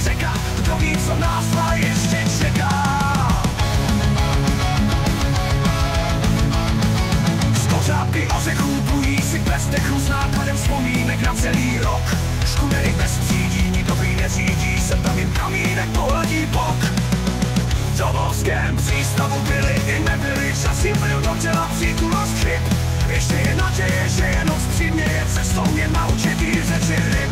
síčky řeka, kdo ví, co nás dva ještě čeká. Z kořápky ořechů plují si bez dechu s nákladem vzpomínek na celý rok. Škudery bez třídění, dobrý neřídí, se tam jen kamínek pohladí bok. V domovském přístavu byly i nebyly, časy byl do těla příkulost chyb. Ještě je naděje, že je noc přiměje, cestou mě naučit i řeči ryb.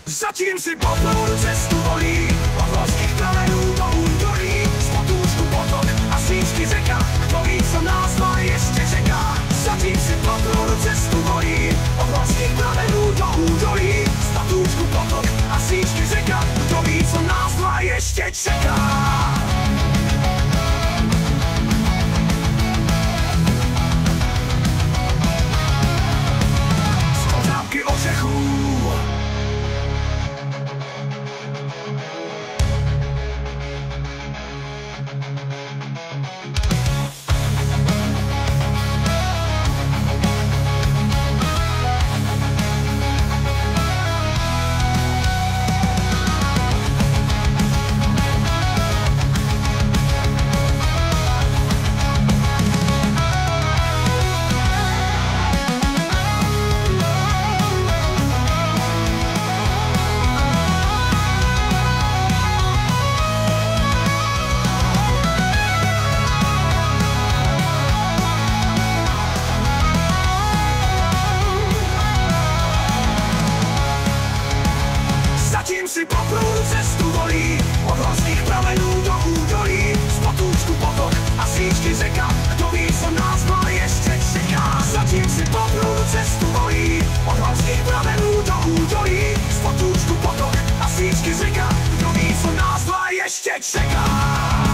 Zatím si poplul cestu volí, od horských pramenů do údolí, z potůčku potok a síčky řeka, kdo ví, co nás dva ještě čeká. Zatím si poplul cestu volí, od horských pramenů do údolí, z potůčku potok a síčky řeka, kdo ví, co nás dva ještě čeká. Si poplul cestu volí, od horských pramenů do údolí, z potůčku potok a síčky řeka, kdo ví, co nás dva ještě čeká. Zatím si poplul cestu volí, od horských pramenů do údolí, z potůčku potok a síčky řeka, kdo ví, co nás dva ještě čeká.